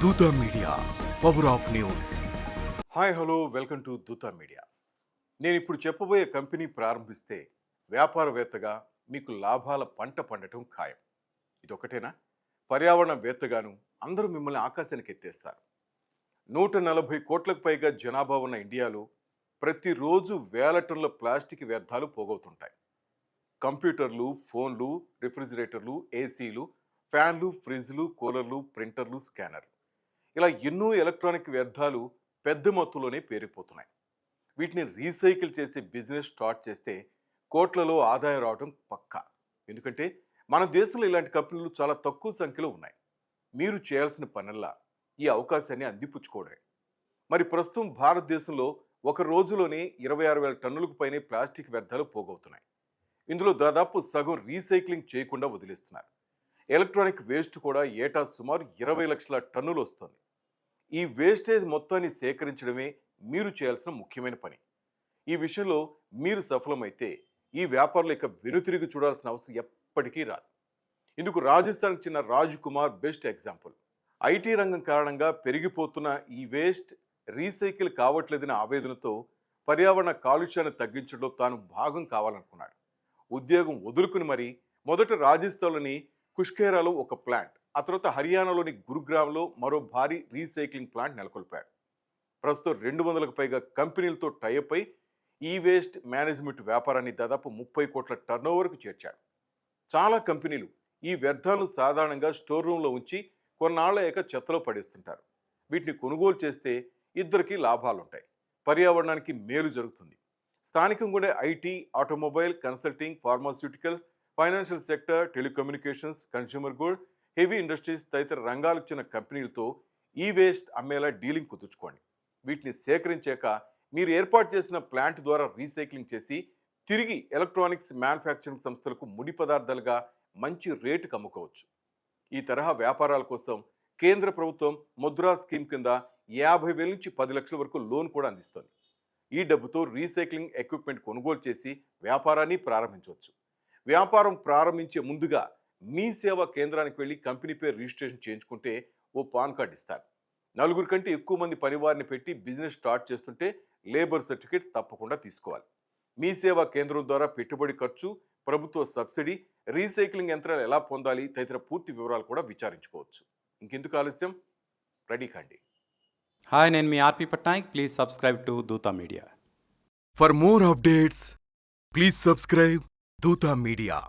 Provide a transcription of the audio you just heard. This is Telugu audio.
దూత media, power of news. Hi hello welcome to దూత మీడియా. నేను ఇప్పుడు చెప్పబోయే కంపెనీ ప్రారంభిస్తే వ్యాపారవేత్తగా మీకు లాభాల పంట పండటం ఖాయం. ఇదొకటేనా? పర్యావరణవేత్తగాను అందరూ మిమ్మల్ని ఆకాశానికి ఎత్తేస్తారు. 140 కోట్లకు పైగా జనాభా ఉన్న ఇండియాలో ప్రతిరోజు వేల టన్నుల ప్లాస్టిక్ వ్యర్థాలు పోగవుతుంటాయి. కంప్యూటర్లు, ఫోన్లు, రిఫ్రిజిరేటర్లు, ఏసీలు, ఫ్యాన్లు, ఫ్రిడ్జ్లు, కూలర్లు, ప్రింటర్లు, స్కానర్లు, ఇలా ఎన్నో ఎలక్ట్రానిక్ వ్యర్థాలు పెద్ద మొత్తంలోనే పేరుకుపోతున్నాయి. వీటిని రీసైకిల్ చేసి బిజినెస్ స్టార్ట్ చేస్తే కోట్లలో ఆదాయం రావడం పక్కా. ఎందుకంటే మన దేశంలో ఇలాంటి కంపెనీలు చాలా తక్కువ సంఖ్యలో ఉన్నాయి. మీరు చేయాల్సిన పనుల్లా ఈ అవకాశాన్ని అందిపుచ్చుకోవడమే. మరి ప్రస్తుతం భారతదేశంలో ఒక రోజులోనే 26,000 టన్నులకు పైనే ప్లాస్టిక్ వ్యర్థాలు పోగవుతున్నాయి. ఇందులో దాదాపు సగం రీసైక్లింగ్ చేయకుండా వదిలేస్తున్నారు. ఎలక్ట్రానిక్ వేస్ట్ కూడా ఏటా సుమారు 20 లక్షల టన్నులు వస్తుంది. ఈ వేస్టేజ్ మొత్తాన్ని సేకరించడమే మీరు చేయాల్సిన ముఖ్యమైన పని. ఈ విషయంలో మీరు సఫలమైతే ఈ వ్యాపారులు ఇక వెనుతిరిగి చూడాల్సిన అవసరం ఎప్పటికీ రాదు. ఇందుకు రాజస్థాన్కి చెందిన Raj Kumar best example. IT రంగం కారణంగా పెరిగిపోతున్న ఈ వేస్ట్ రీసైకిల్ కావట్లేదనే ఆవేదనతో పర్యావరణ కాలుష్యాన్ని తగ్గించడంలో తాను భాగం కావాలనుకున్నాడు. ఉద్యోగం వదులుకుని మరి మొదట రాజస్థాన్లోని కుష్కేరాలో ఒక ప్లాంట్, ఆ తర్వాత హర్యానాలోని గురుగ్రామ్లో మరో భారీ రీసైక్లింగ్ ప్లాంట్ నెలకొల్పాడు. ప్రస్తుతం 200కు పైగా కంపెనీలతో టైఅప్ అయి ఈ వేస్ట్ మేనేజ్మెంట్ వ్యాపారాన్ని దాదాపు 30 కోట్ల టర్నోవర్కు చేర్చాడు. చాలా కంపెనీలు ఈ వ్యర్థాలను సాధారణంగా స్టోర్ రూమ్లో ఉంచి కొన్నాళ్ళయ్యాక చెత్తలో పడేస్తుంటారు. వీటిని కొనుగోలు చేస్తే ఇద్దరికి లాభాలుంటాయి, పర్యావరణానికి మేలు జరుగుతుంది. స్థానికంగా IT, automobile, consulting, pharmaceuticals, financial sector, telecommunications, consumer good, heavy industries తదితర రంగాలకు చెందిన కంపెనీలతో ఈ వేస్ట్ అమ్మేలా డీలింగ్ కుదుర్చుకోండి. వీటిని సేకరించాక మీరు ఏర్పాటు చేసిన ప్లాంట్ ద్వారా రీసైక్లింగ్ చేసి తిరిగి ఎలక్ట్రానిక్స్ మ్యానుఫ్యాక్చరింగ్ సంస్థలకు ముడి పదార్థాలుగా మంచి రేటుకు అమ్ముకోవచ్చు. ఈ తరహా వ్యాపారాల కోసం కేంద్ర ప్రభుత్వం ముద్రా స్కీమ్ కింద 50,000 నుంచి 10 లక్షల వరకు లోన్ కూడా అందిస్తుంది. ఈ డబ్బుతో రీసైక్లింగ్ ఎక్విప్మెంట్ కొనుగోలు చేసి వ్యాపారాన్ని ప్రారంభించవచ్చు. వ్యాపారం ప్రారంభించే ముందుగా మీ సేవా కేంద్రానికి వెళ్ళి కంపెనీ పేరు రిజిస్ట్రేషన్ చేయించుకుంటే ఓ పాన్ కార్డు ఇస్తారు. 4 కంటే ఎక్కువ మంది పనివారిని పెట్టి బిజినెస్ స్టార్ట్ చేస్తుంటే లేబర్ సర్టిఫికేట్ తప్పకుండా తీసుకోవాలి. మీ సేవా కేంద్రం ద్వారా పెట్టుబడి ఖర్చు, ప్రభుత్వ సబ్సిడీ, రీసైక్లింగ్ యంత్రాలు ఎలా పొందాలి తదితర పూర్తి వివరాలు కూడా విచారించుకోవచ్చు. ఇంకెందుకు ఆలస్యం, రెడీ కండి. హాయ్, నేను మీ ఆర్పి పట్నాయక్. ప్లీజ్ సబ్స్క్రైబ్ టు దూత media. For more updates please subscribe దూత మీడియా.